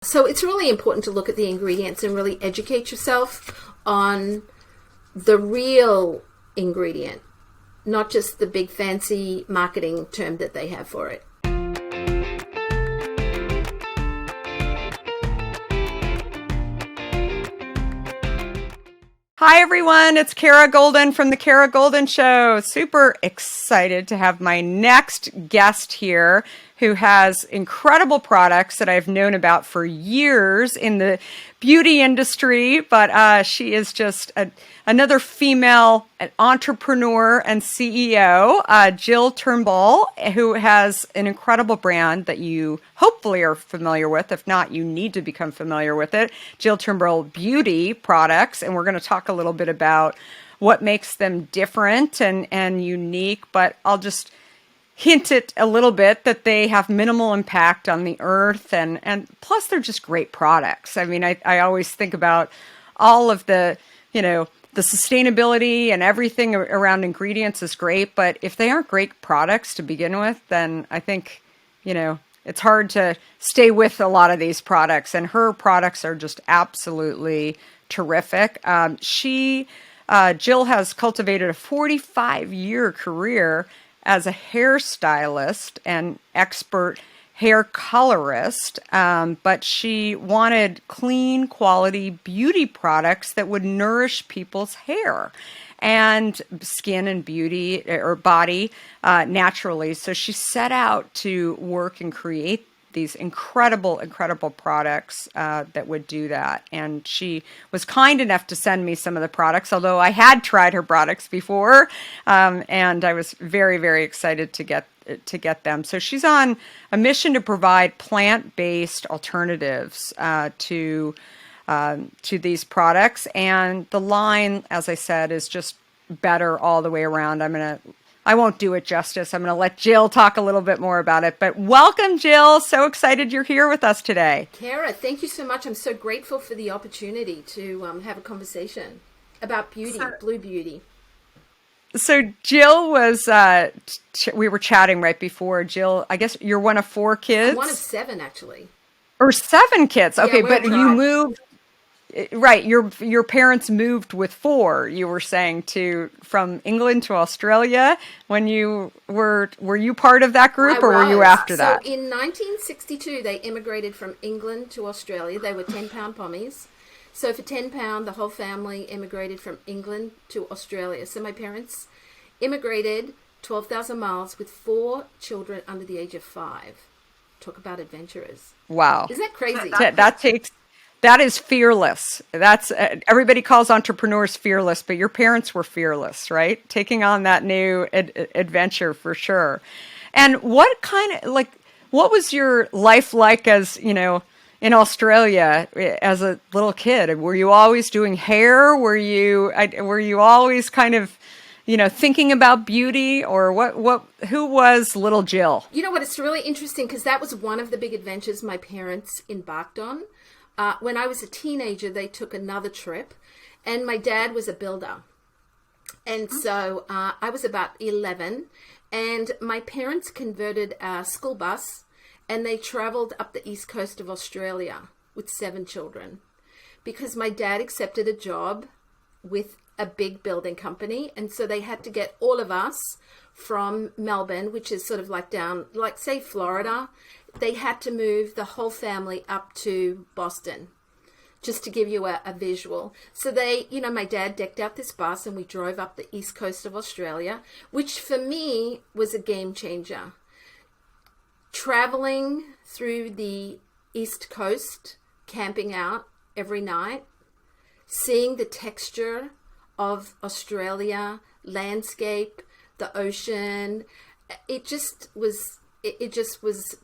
So it's really important to look at the ingredients and really educate yourself on the real ingredient, not just the big fancy marketing term that they have for it. Hi, everyone. It's Kara Goldin from The Kara Goldin Show. Super excited to have my next guest here who has incredible products that I've known about for years in the beauty industry. But she is just another female entrepreneur and CEO, Jill Turnbull, who has an incredible brand that you hopefully are familiar with. If not, you need to become familiar with it. Jill Turnbull Beauty Products. And we're going to talk a little bit about what makes them different and unique. But I'll just hint it a little bit that they have minimal impact on the earth. And plus, they're just great products. I mean, I always think about all of the, the sustainability and everything around ingredients is great, but if they aren't great products to begin with, then I think, it's hard to stay with a lot of these products. And her products are just absolutely terrific. Jill has cultivated a 45-year career as a hairstylist and expert hair colorist, but she wanted clean, quality beauty products that would nourish people's hair and skin and beauty or body naturally. So she set out to work and create these incredible products that would do that. And she was kind enough to send me some of the products, although I had tried her products before, and I was very, very excited to get them. So she's on a mission to provide plant-based alternatives to these products. And the line, as I said, is just better all the way around. I won't do it justice. I'm going to let Jill talk a little bit more about it. But welcome, Jill. So excited you're here with us today. Kara, thank you so much. I'm so grateful for the opportunity to have a conversation about beauty, blue beauty. So Jill was, we were chatting right before. Jill, I guess you're one of 4 kids? I'm one of 7, actually. Or 7 kids. Okay, yeah, but you moved. Right, your parents moved with 4. You were saying from England to Australia when you were you part of that group, or were you after that? So in 1962, they immigrated from England to Australia. They were 10-pound pommies. So for £10, the whole family immigrated from England to Australia. So my parents immigrated 12,000 miles with 4 children under the age of 5. Talk about adventurous. Wow, isn't that crazy? That is fearless. That's everybody calls entrepreneurs fearless, but your parents were fearless, right? Taking on that new adventure for sure. And what was your life like as, in Australia as a little kid? Were you always doing hair? Were you always kind of, thinking about beauty, or who was little Jill? You know what? It's really interesting because that was one of the big adventures my parents embarked on. When I was a teenager, they took another trip, and my dad was a builder. And so I was about 11, and my parents converted a school bus, and they traveled up the east coast of Australia with 7 children because my dad accepted a job with a big building company. And so they had to get all of us from Melbourne, which is sort of like down, like say Florida. They had to move the whole family up to Boston, just to give you a visual. So my dad decked out this bus and we drove up the east coast of Australia, which for me was a game changer. Traveling through the east coast, camping out every night, seeing the texture of Australia, landscape, the ocean, it just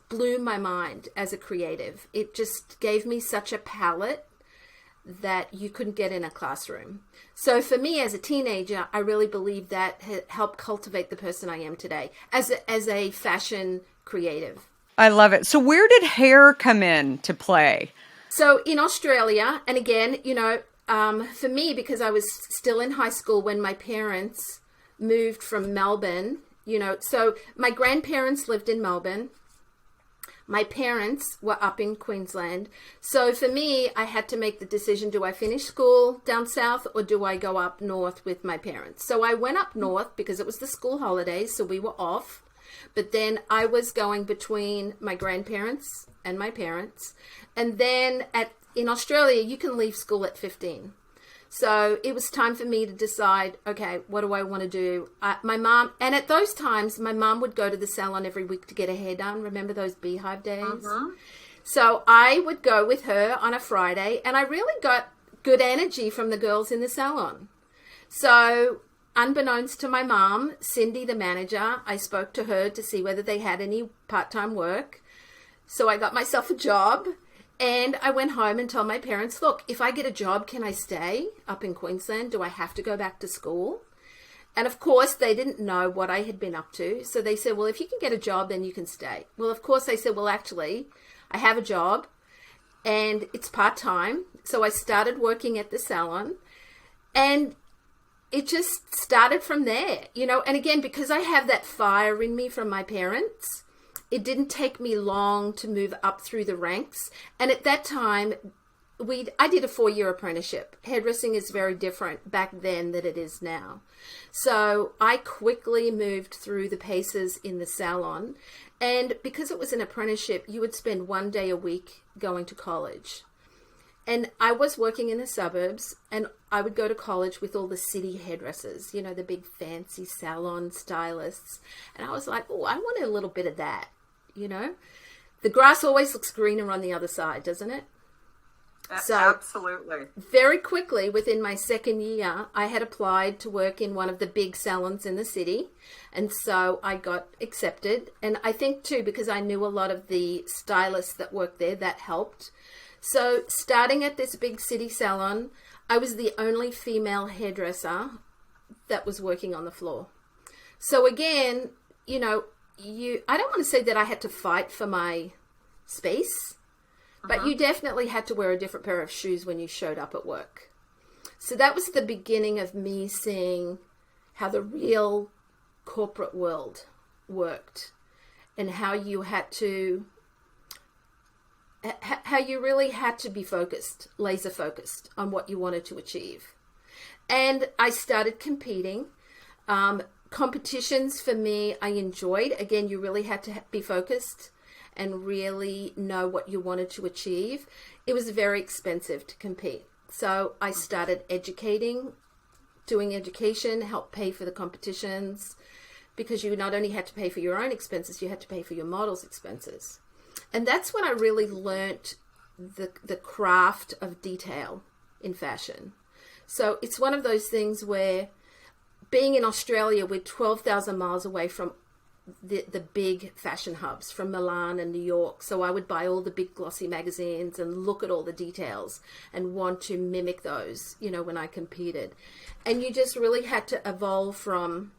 blew my mind as a creative. It just gave me such a palette that you couldn't get in a classroom. So for me as a teenager, I really believe that helped cultivate the person I am today as a fashion creative. I love it. So where did hair come in to play? So in Australia, and again, for me, because I was still in high school when my parents moved from Melbourne, so my grandparents lived in Melbourne. My parents were up in Queensland. So for me, I had to make the decision, do I finish school down south or do I go up north with my parents? So I went up north because it was the school holidays, so we were off. But then I was going between my grandparents and my parents. And then in Australia, you can leave school at 15. So it was time for me to decide, okay, what do I want to do? My mom, and at those times, my mom would go to the salon every week to get her hair done. Remember those beehive days? Uh-huh. So I would go with her on a Friday, and I really got good energy from the girls in the salon. So unbeknownst to my mom, Cindy, the manager, I spoke to her to see whether they had any part-time work. So I got myself a job. And I went home and told my parents, look, if I get a job, can I stay up in Queensland? Do I have to go back to school? And of course, they didn't know what I had been up to. So they said, well, if you can get a job, then you can stay. Well, of course, I said, well, actually, I have a job and it's part-time. So I started working at the salon and it just started from there, And again, because I have that fire in me from my parents, it didn't take me long to move up through the ranks. And at that time, I did a 4-year apprenticeship. Hairdressing is very different back then than it is now. So I quickly moved through the paces in the salon. And because it was an apprenticeship, you would spend 1 day a week going to college. And I was working in the suburbs, and I would go to college with all the city hairdressers, the big fancy salon stylists. And I was like, oh, I want a little bit of that. The grass always looks greener on the other side, doesn't it? So absolutely. Very quickly, within my second year, I had applied to work in one of the big salons in the city. And so I got accepted. And I think too, because I knew a lot of the stylists that worked there, that helped. So starting at this big city salon, I was the only female hairdresser that was working on the floor. So again, I don't want to say that I had to fight for my space, but you definitely had to wear a different pair of shoes when you showed up at work. So that was the beginning of me seeing how the real corporate world worked and how you really had to be focused, laser focused on what you wanted to achieve. And I started competing. Competitions for me, I enjoyed. Again, you really had to be focused and really know what you wanted to achieve. It was very expensive to compete. So I started doing education, help pay for the competitions, because you not only had to pay for your own expenses, you had to pay for your model's expenses. And that's when I really learnt the craft of detail in fashion. So it's one of those things where being in Australia, we're 12,000 miles away from the big fashion hubs from Milan and New York. So I would buy all the big glossy magazines and look at all the details and want to mimic those, when I competed. And you just really had to evolve from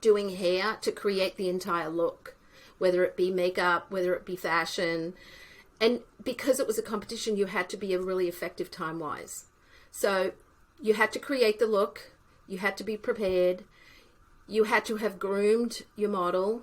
doing hair to create the entire look, whether it be makeup, whether it be fashion. And because it was a competition, you had to be really effective time-wise. So you had to create the look. You had to be prepared. You had to have groomed your model,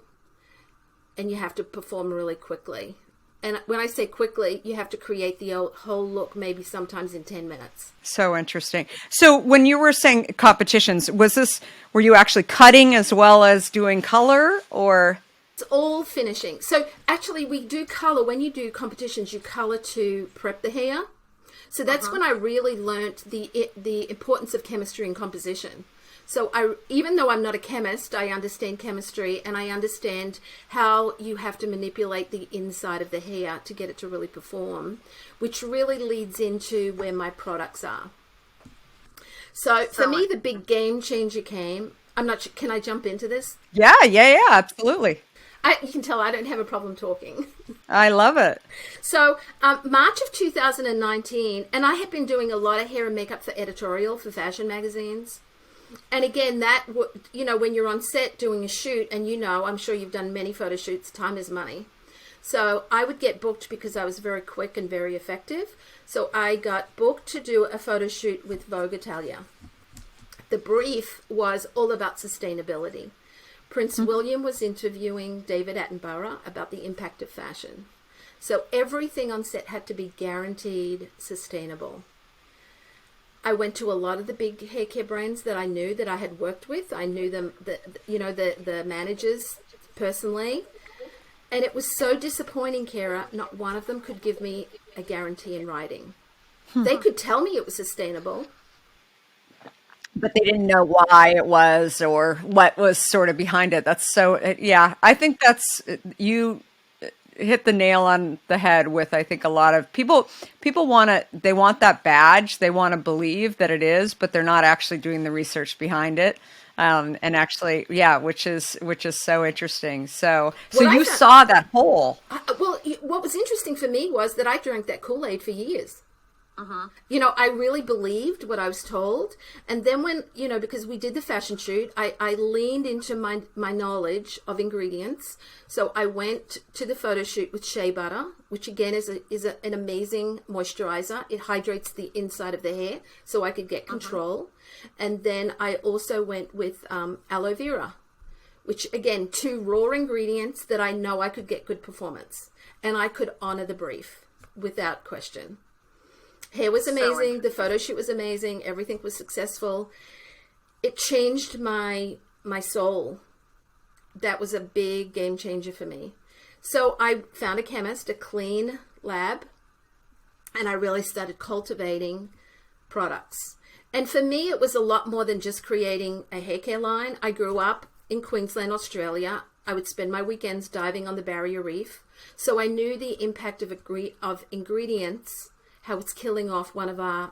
and you have to perform really pply. And when I say quickly, you have to create the whole look maybe sometimes in 10 minutes. So interesting. So when you were saying competitions, were you actually cutting as well as doing color, or? It's all finishing. So actually we do color. When you do competitions, you color to prep the hair. So that's when I really learnt the importance of chemistry and composition. So even though I'm not a chemist, I understand chemistry, and I understand how you have to manipulate the inside of the hair to get it to really perform, which really leads into where my products are. So for me, the big game changer came. I'm not sure, can I jump into this? Yeah, absolutely. You can tell I don't have a problem talking. I love it. So March of 2019, and I have been doing a lot of hair and makeup for editorial for fashion magazines. And again, when you're on set doing a shoot, and I'm sure you've done many photo shoots, time is money. So I would get booked because I was very quick and very effective. So I got booked to do a photo shoot with Vogue Italia. The brief was all about sustainability. Prince William was interviewing David Attenborough about the impact of fashion. So everything on set had to be guaranteed sustainable. I went to a lot of the big hair care brands that I knew, that I had worked with. I knew them, the managers personally. And it was so disappointing, Kara. Not one of them could give me a guarantee in writing. They could tell me it was sustainable, but they didn't know why it was or what was sort of behind it. That's so, yeah, I think you hit the nail on the head with, I think a lot of people they want that badge. They want to believe that it is, but they're not actually doing the research behind it. And actually, yeah, which is so interesting. So you saw that hole. What was interesting for me was that I drank that Kool-Aid for years. I really believed what I was told. And then when, because we did the fashion shoot, I leaned into my knowledge of ingredients. So I went to the photo shoot with shea butter, which again is an amazing moisturizer. It hydrates the inside of the hair so I could get control. And then I also went with aloe vera, which again, 2 raw ingredients that I know I could get good performance. And I could honor the brief without question. Hair was amazing. The photo shoot was amazing. Everything was successful. It changed my soul. That was a big game changer for me. So I found a chemist, a clean lab, and I really started cultivating products. And for me, it was a lot more than just creating a hair care line. I grew up in Queensland, Australia. I would spend my weekends diving on the Barrier Reef. So I knew the impact of ingredients, how it's killing off one of our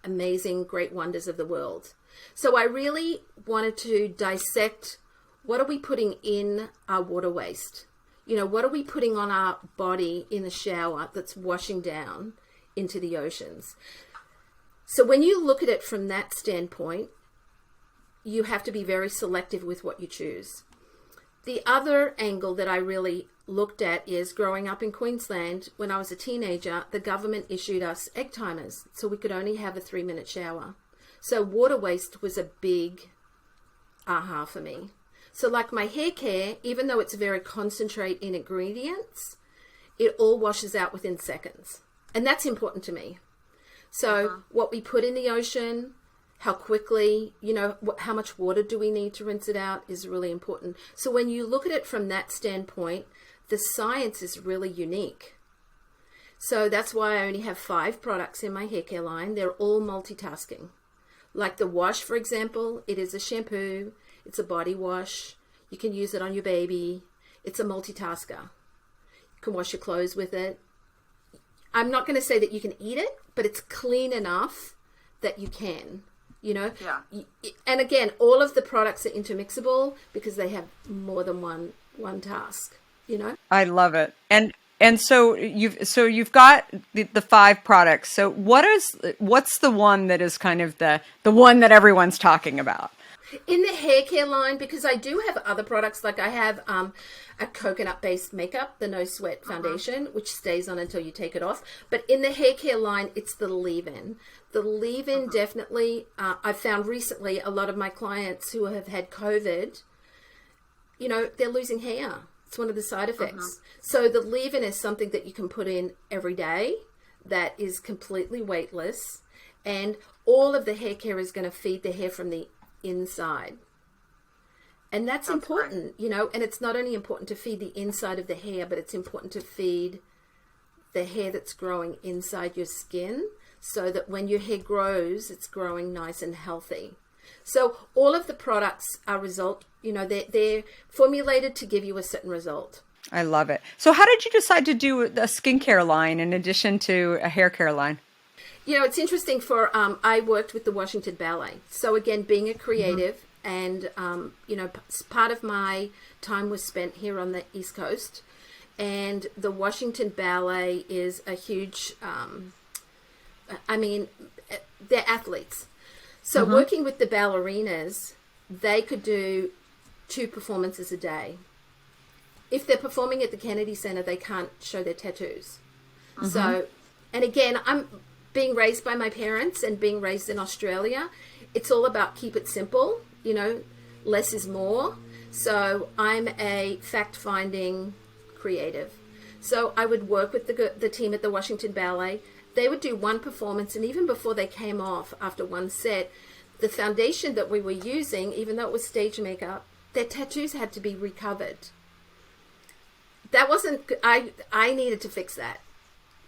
amazing great wonders of the world. So I really wanted to dissect, what are we putting in our water waste? What are we putting on our body in the shower that's washing down into the oceans? So when you look at it from that standpoint, you have to be very selective with what you choose. The other angle that I really looked at is, growing up in Queensland, when I was a teenager, the government issued us egg timers, so we could only have a 3-minute shower. So water waste was a big aha for me. So like my hair care, even though it's very concentrate in ingredients, it all washes out within seconds. And that's important to me. So what we put in the ocean, how quickly, how much water do we need to rinse it out is really important. So when you look at it from that standpoint, the science is really unique. So that's why I only have 5 products in my hair care line. They're all multitasking. Like the wash, for example, it is a shampoo, it's a body wash. You can use it on your baby. It's a multitasker. You can wash your clothes with it. I'm not going to say that you can eat it, but it's clean enough that you can. Yeah. And again, all of the products are intermixable because they have more than one task. I love it. And so you've got the 5 products. So what's the one that is kind of the one that everyone's talking about? In the hair care line, because I do have other products, like I have a coconut-based makeup, the No Sweat foundation, which stays on until you take it off. But in the hair care line, it's the leave-in. The leave-in definitely, I've found recently a lot of my clients who have had COVID, they're losing hair. It's one of the side effects. So the leave-in is something that you can put in every day that is completely weightless. And all of the hair care is going to feed the hair from the inside. And that's important, and it's not only important to feed the inside of the hair, but it's important to feed the hair that's growing inside your skin, so that when your hair grows, it's growing nice and healthy. So all of the products are they're formulated to give you a certain result. I love it. So how did you decide to do a skincare line in addition to a hair care line? It's interesting. I worked with the Washington Ballet. So again, being a creative, and part of my time was spent here on the East Coast, and the Washington Ballet is a huge. They're athletes. So working with the ballerinas, they could do 2 performances a day. If they're performing at the Kennedy Center, they can't show their tattoos. So, and again, I'm being raised by my parents and being raised in Australia. It's all about keep it simple, less is more. So I'm a fact-finding creative. So I would work with the team at the Washington Ballet. They would do one performance, and even before they came off, after one set, the foundation that we were using, even though it was stage makeup, their tattoos had to be recovered. That wasn't, I needed to fix that,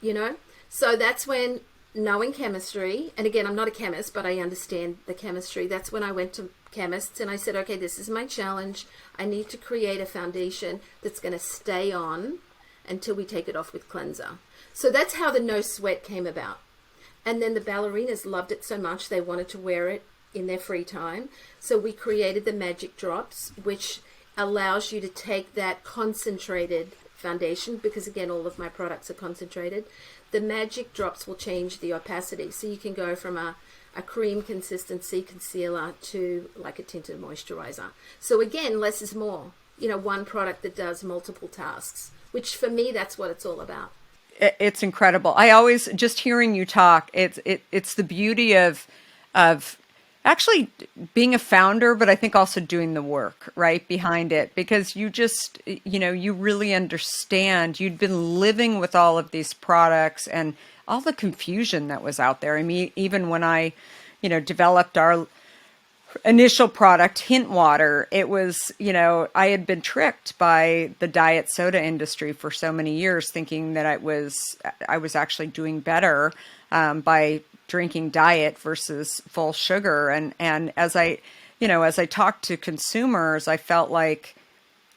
you know? So that's when, knowing chemistry, and again, I'm not a chemist, but I understand the chemistry. That's when I went to chemists and I said, okay, this is my challenge. I need to create a foundation that's going to stay on until we take it off with cleanser. So that's how the no sweat came about. And then the ballerinas loved it so much, they wanted to wear it in their free time. So we created the Magic Drops, which allows you to take that concentrated foundation, because again, all of my products are concentrated. The Magic Drops will change the opacity. So you can go from a cream consistency concealer to like a tinted moisturizer. So again, less is more. You know, one product that does multiple tasks, which for me, that's what it's all about. It's incredible. I always, just hearing you talk, it's the beauty of actually being a founder, but I think also doing the work right behind it, because you just, you know, you really understand. You'd been living with all of these products and all the confusion that was out there. I mean, even when I, you know, developed our initial product, Hint Water, it was, you know, I had been tricked by the diet soda industry for so many years, thinking that I was actually doing better by drinking diet versus full sugar. And as I, you know, as I talked to consumers, I felt like,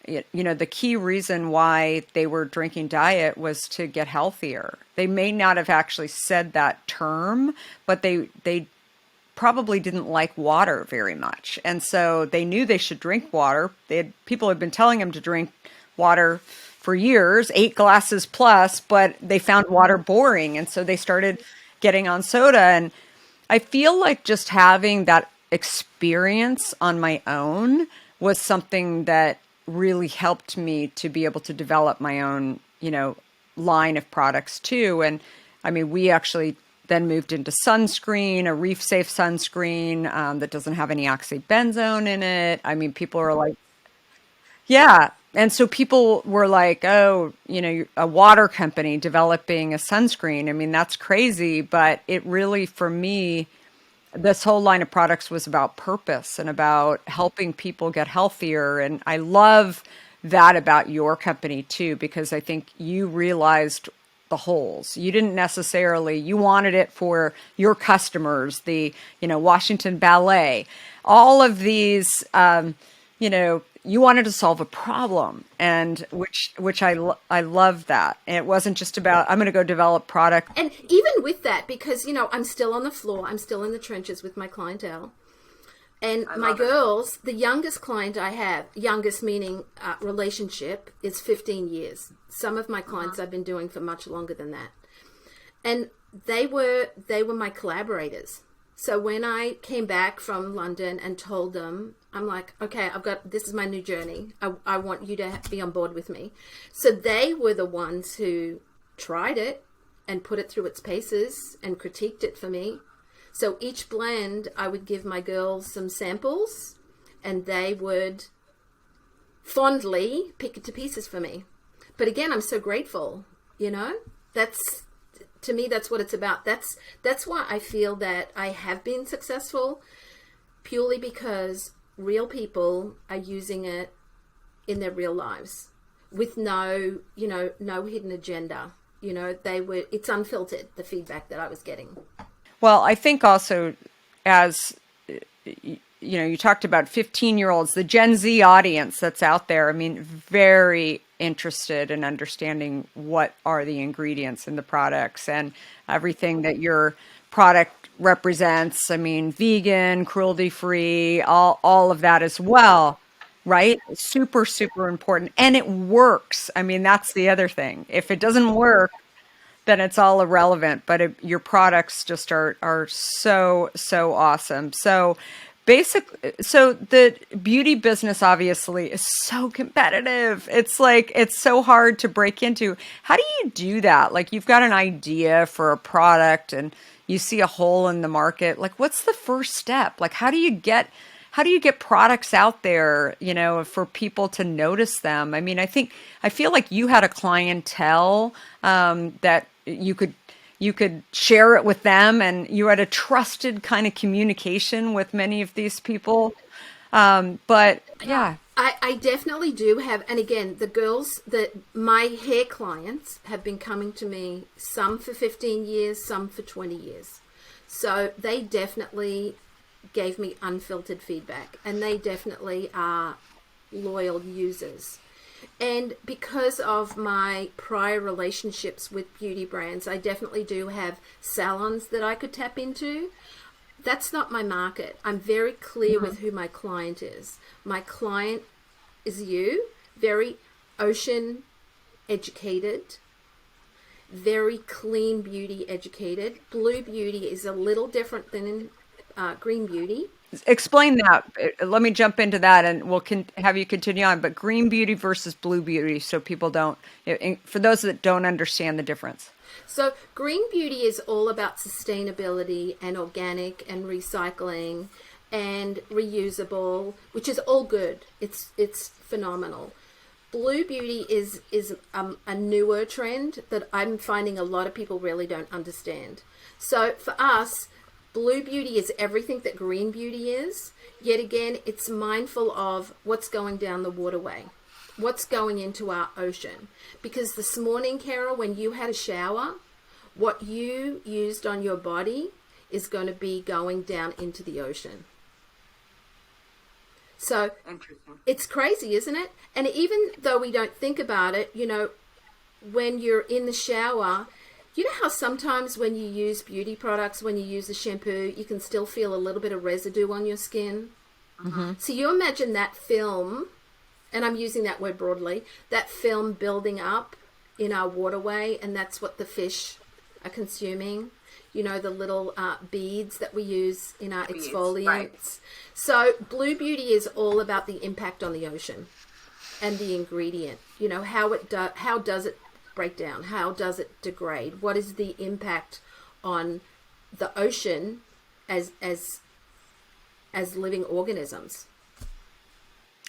you know, the key reason why they were drinking diet was to get healthier. They may not have actually said that term, but they probably didn't like water very much. And so they knew they should drink water. People had been telling them to drink water for years, 8 glasses plus, but they found water boring. And so they started getting on soda. And I feel like just having that experience on my own was something that really helped me to be able to develop my own, you know, line of products too. And I mean, we actually then moved into sunscreen, a reef safe sunscreen that doesn't have any oxybenzone in it. I mean, people are like, yeah. And so people were like, oh, you know, a water company developing a sunscreen. I mean, that's crazy. But it really, for me, this whole line of products was about purpose and about helping people get healthier. And I love that about your company too, because I think you realized the holes. You didn't necessarily, you wanted it for your customers, the, you know, Washington Ballet, all of these, you know, you wanted to solve a problem, and which I love that. And it wasn't just about, I'm going to go develop product. And even with that, because, you know, I'm still on the floor, I'm still in the trenches with my clientele. And my girls, the youngest client I have, youngest meaning relationship, is 15 years. Some of my clients I've been doing for much longer than that. And they were my collaborators. So when I came back from London and told them, I'm like, okay, this is my new journey. I want you to be on board with me. So they were the ones who tried it and put it through its paces and critiqued it for me. So each blend, I would give my girls some samples and they would fondly pick it to pieces for me. But again, I'm so grateful, you know, to me, that's what it's about. That's why I feel that I have been successful, purely because real people are using it in their real lives with no hidden agenda. You know, it's unfiltered, the feedback that I was getting. Well, I think also, as you know, you talked about 15-year-olds, the Gen Z audience that's out there. I mean, very interested in understanding what are the ingredients in the products and everything that your product represents. I mean, vegan, cruelty-free, all of that as well, right? Super, super important. And it works. I mean, that's the other thing. If it doesn't work, then it's all irrelevant. But your products just are so, so awesome. So the beauty business obviously is so competitive. It's like, it's so hard to break into. How do you do that? Like, you've got an idea for a product and you see a hole in the market. Like, what's the first step? Like, how do you get how do you get products out there, for people to notice them? I mean, I feel like you had a clientele that you could share it with them, and you had a trusted kind of communication with many of these people. But yeah. I definitely do have, and again, the girls that my hair clients have been coming to me, some for 15 years, some for 20 years. So they definitely gave me unfiltered feedback, and they definitely are loyal users. And because of my prior relationships with beauty brands, I definitely do have salons that I could tap into. That's not my market. I'm very clear with who my client is. My client is you, very ocean educated, very clean beauty educated. Blue beauty is a little different than green beauty. Explain that. Let me jump into that, and we'll have you continue on. But green beauty versus blue beauty, so people don't, for those that don't understand the difference. So green beauty is all about sustainability and organic and recycling and reusable, which is all good. It's phenomenal. Blue beauty is a newer trend that I'm finding a lot of people really don't understand. So for us, blue beauty is everything that green beauty is. Yet again, it's mindful of what's going down the waterway, what's going into our ocean. Because this morning, Kara, when you had a shower, what you used on your body is going to be going down into the ocean. So it's crazy, isn't it? And even though we don't think about it, when you're in the shower, you know how sometimes when you use beauty products, when you use a shampoo, you can still feel a little bit of residue on your skin? Mm-hmm. So you imagine that film, and I'm using that word broadly, that film building up in our waterway, and that's what the fish are consuming. The little beads that we use in our exfoliants. Right. So blue beauty is all about the impact on the ocean and the ingredient. How does it break down? How does it degrade? What is the impact on the ocean as living organisms?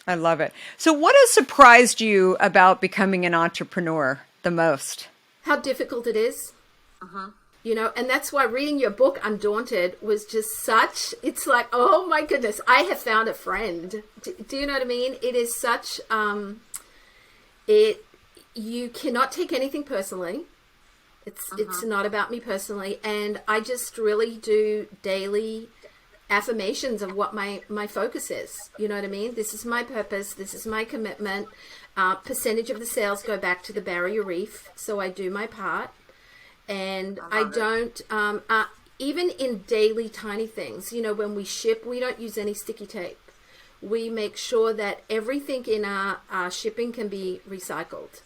I love it. So what has surprised you about becoming an entrepreneur the most? How difficult it is. And that's why reading your book, Undaunted, was just it's like, oh my goodness, I have found a friend. Do you know what I mean? It is such, you cannot take anything personally. It's not about me personally. And I just really do daily affirmations of what my focus is. You know what I mean? This is my purpose. This is my commitment. Percentage of the sales go back to the barrier reef. So I do my part. And I don't, even in daily tiny things, when we ship, we don't use any sticky tape. We make sure that everything in our shipping can be recycled.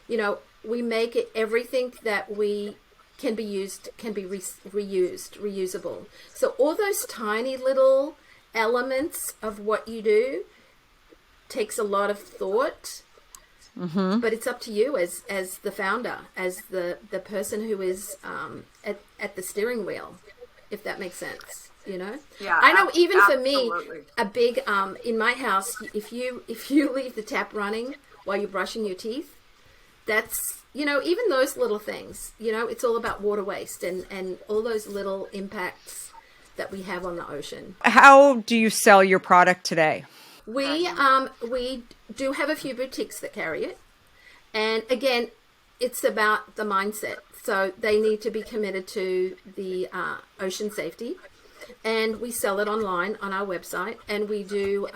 We make it, everything that we can be used, can be reusable. So all those tiny little elements of what you do takes a lot of thought. Mm-hmm. But it's up to you as the founder, as the person who is at the steering wheel, if that makes sense. Yeah, I know. Even absolutely. For me, a big in my house, if you leave the tap running while you're brushing your teeth, that's even those little things. It's all about water waste and all those little impacts that we have on the ocean. How do you sell your product today? We do have a few boutiques that carry it. And again, it's about the mindset. So they need to be committed to the ocean safety. And we sell it online on our website. And we do,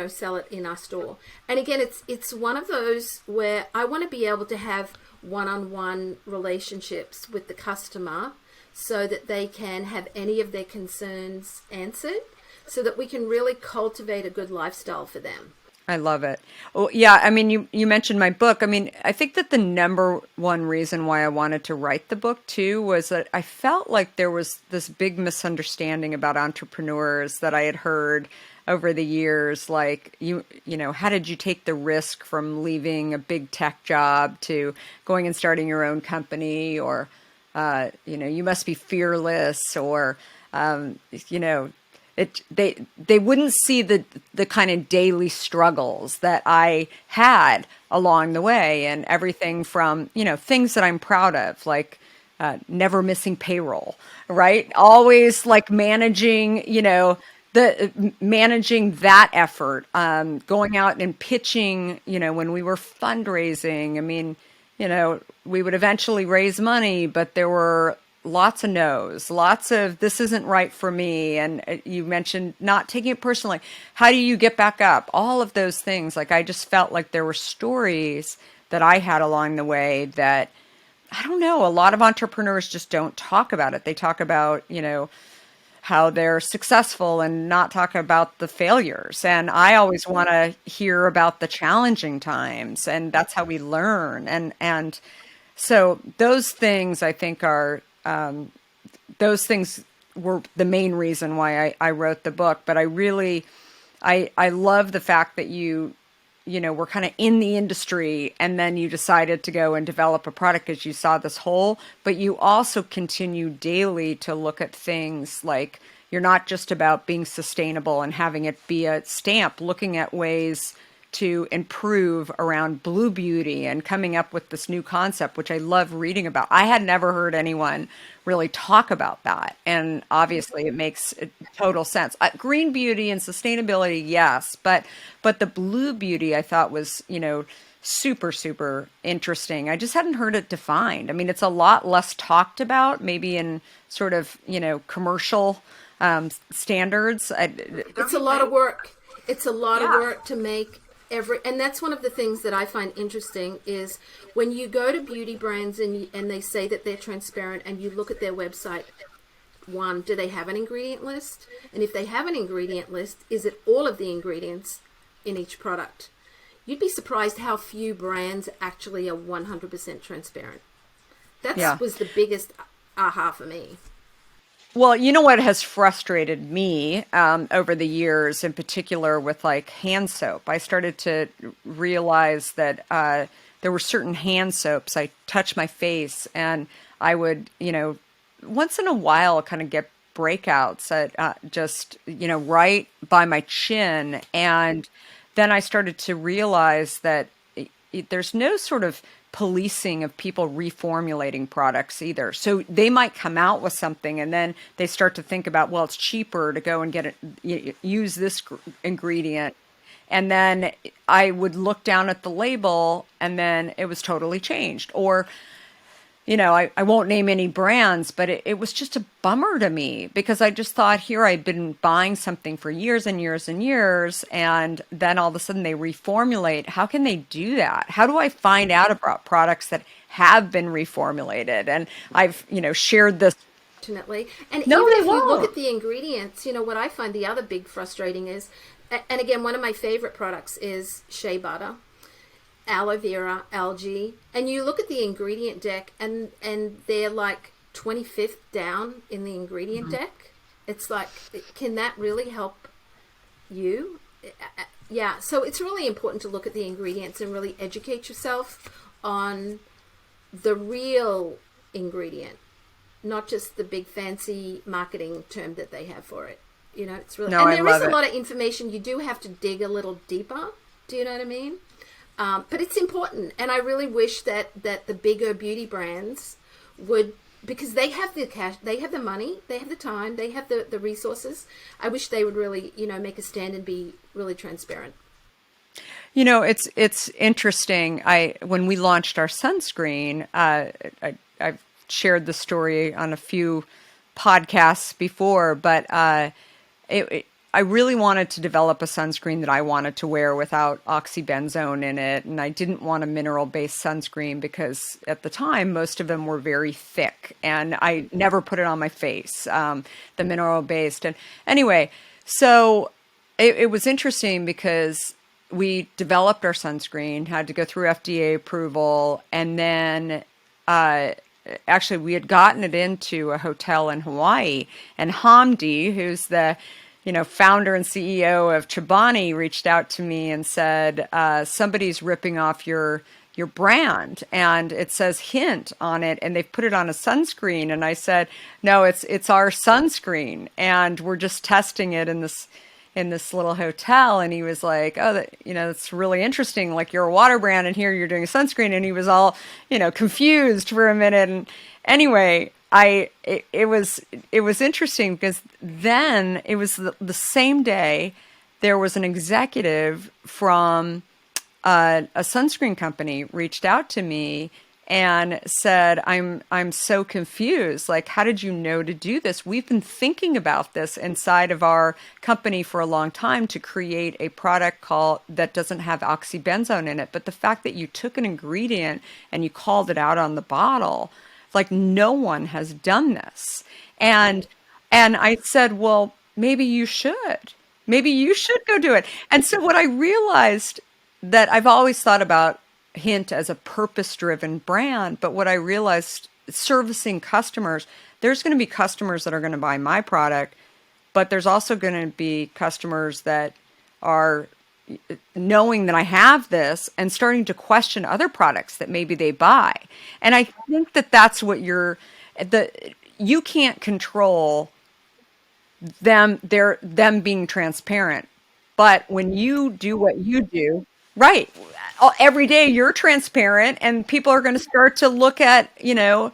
sell it in our store. And again, it's one of those where I want to be able to have one-on-one relationships with the customer so that they can have any of their concerns answered, so that we can really cultivate a good lifestyle for them. I love it. Well, yeah, I mean, you mentioned my book. I mean, I think that the number one reason why I wanted to write the book too was that I felt like there was this big misunderstanding about entrepreneurs that I had heard over the years. Like, how did you take the risk from leaving a big tech job to going and starting your own company? Or, you must be fearless, or, they wouldn't see the kind of daily struggles that I had along the way, and everything from, things that I'm proud of, like never missing payroll, right? Always like managing, the managing that effort, going out and pitching, when we were fundraising. I mean, we would eventually raise money, but there were lots of no's, lots of this isn't right for me. And you mentioned not taking it personally. How do you get back up? All of those things. Like, I just felt like there were stories that I had along the way that, I don't know, a lot of entrepreneurs just don't talk about it. They talk about, how they're successful and not talk about the failures. And I always want to hear about the challenging times, and that's how we learn. And so those things, I think, are those things were the main reason why I wrote the book. But I love the fact that you were kind of in the industry, and then you decided to go and develop a product because you saw this hole, but you also continue daily to look at things like, you're not just about being sustainable and having it be a stamp, looking at ways to improve around blue beauty and coming up with this new concept, which I love reading about. I had never heard anyone really talk about that. And obviously it makes total sense. Green beauty and sustainability, yes, but the blue beauty I thought was, super, super interesting. I just hadn't heard it defined. I mean, it's a lot less talked about, maybe in sort of, commercial standards. It's a lot of work. It's a lot of work to make and that's one of the things that I find interesting is when you go to beauty brands and they say that they're transparent, and you look at their website. One, do they have an ingredient list? And if they have an ingredient list, is it all of the ingredients in each product? You'd be surprised how few brands actually are 100% transparent. That was the biggest aha for me. Well, you know what has frustrated me over the years, in particular with like hand soap? I started to realize that there were certain hand soaps. I touch my face, and I would, once in a while kind of get breakouts at just, right by my chin. And then I started to realize that there's no sort of policing of people reformulating products either. So they might come out with something, and then they start to think about, well, it's cheaper to go and use this ingredient. And then I would look down at the label, and then it was totally changed. Or, I won't name any brands, but it was just a bummer to me, because I just thought, here I'd been buying something for years and years and years, and then all of a sudden they reformulate. How can they do that? How do I find out about products that have been reformulated? And I've, shared this. Fortunately. And No, even they if you look won't. at the ingredients, what I find the other big frustrating is, and again, one of my favorite products is shea butter, aloe vera, algae, and you look at the ingredient deck, and they're like 25th down in the ingredient deck. It's like, can that really help you? Yeah, so it's really important to look at the ingredients and really educate yourself on the real ingredient, not just the big fancy marketing term that they have for it. It's really, No, and I there love is a it. lot of information. You do have to dig a little deeper. Do you know what I mean? But it's important, and I really wish that the bigger beauty brands would, because they have the cash, they have the money, they have the time, they have the resources. I wish they would really, make a stand and be really transparent. It's interesting. When we launched our sunscreen, I've shared the story on a few podcasts before, but I really wanted to develop a sunscreen that I wanted to wear without oxybenzone in it. And I didn't want a mineral-based sunscreen because at the time, most of them were very thick. And I never put it on my face, the mineral-based. And anyway, so it was interesting because we developed our sunscreen, had to go through FDA approval, and then actually we had gotten it into a hotel in Hawaii. And Hamdi, who's the founder and CEO of Chobani, reached out to me and said, somebody's ripping off your your brand, and it says Hint on it, and they've put it on a sunscreen. And I said, no, it's our sunscreen, and we're just testing it in this little hotel. And he was like, oh, it's really interesting. Like, you're a water brand and here you're doing a sunscreen. And he was all, confused for a minute. And anyway, it was interesting because then it was the same day there was an executive from a sunscreen company reached out to me and said, I'm so confused. Like, how did you know to do this? We've been thinking about this inside of our company for a long time to create a product that doesn't have oxybenzone in it. But the fact that you took an ingredient and you called it out on the bottle, like, no one has done this. And I said, well, maybe you should. Maybe you should go do it. And so what I realized, that I've always thought about Hint as a purpose-driven brand, but what I realized, servicing customers, there's going to be customers that are going to buy my product, but there's also going to be customers that are knowing that I have this and starting to question other products that maybe they buy. And I think that that's what you can't control them being transparent. But when you do what you do, right, every day you're transparent, and people are going to start to look at, well,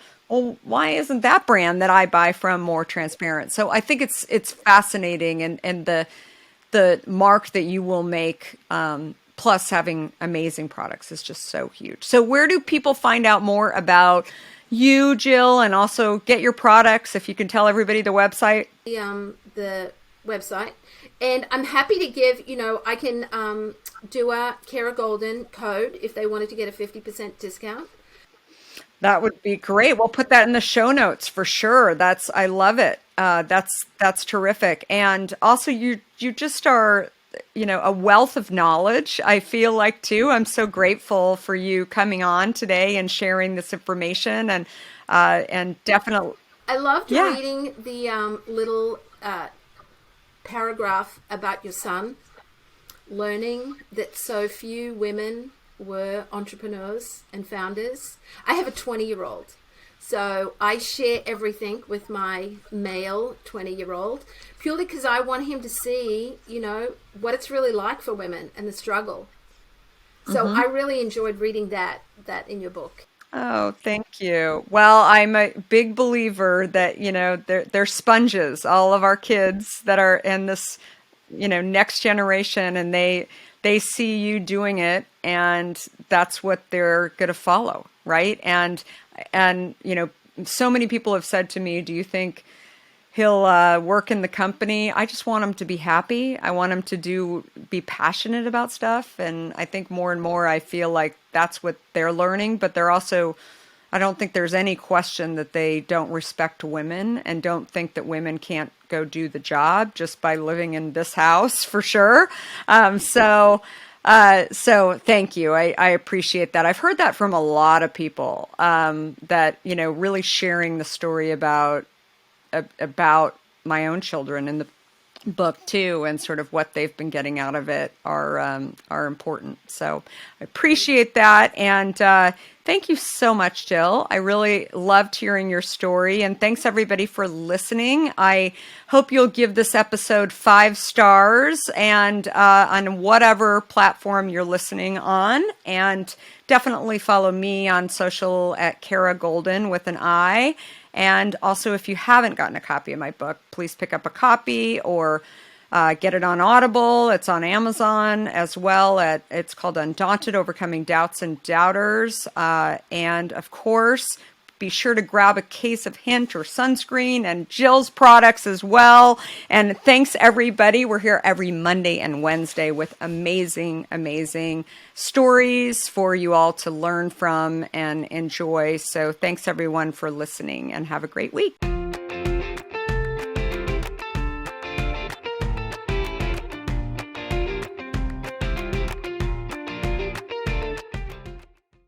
why isn't that brand that I buy from more transparent? So I think it's fascinating, and the mark that you will make, plus having amazing products, is just so huge. So where do people find out more about you, Jill, and also get your products? If you can tell everybody the website. The website. And I'm happy to give, I can do a Kara Goldin code if they wanted to get a 50% discount. That would be great. We'll put that in the show notes for sure. I love it. That's terrific. And also you just are, a wealth of knowledge, I feel like, too. I'm so grateful for you coming on today and sharing this information, and definitely. I loved reading the little paragraph about your son, learning that so few women were entrepreneurs and founders. I have a 20-year-old, so I share everything with my male 20-year-old purely because I want him to see, what it's really like for women and the struggle. So I really enjoyed reading that in your book. Oh, thank you. Well, I'm a big believer that, they're sponges, all of our kids that are in this, next generation, and they see you doing it, and that's what they're going to follow, right? And so many people have said to me, do you think he'll work in the company? I just want him to be happy. I want him to be passionate about stuff. And I think more and more I feel like that's what they're learning. But they're also, I don't think there's any question that they don't respect women and don't think that women can't go do the job just by living in this house, for sure. So thank you. I appreciate that. I've heard that from a lot of people, that, really sharing the story about my own children in the book too, and sort of what they've been getting out of it are important. So I appreciate that. And thank you so much, Jill. I really loved hearing your story, and thanks everybody for listening. I hope you'll give this episode 5 stars and on whatever platform you're listening on, and definitely follow me on social at Kara Goldin with an I. And also, if you haven't gotten a copy of my book, please pick up a copy or get it on Audible. It's on Amazon as well. It's called Undaunted: Overcoming Doubts and Doubters. And of course, be sure to grab a case of Hint or Sunscreen and Jill's products as well. And thanks, everybody. We're here every Monday and Wednesday with amazing, amazing stories for you all to learn from and enjoy. So thanks, everyone, for listening, and have a great week.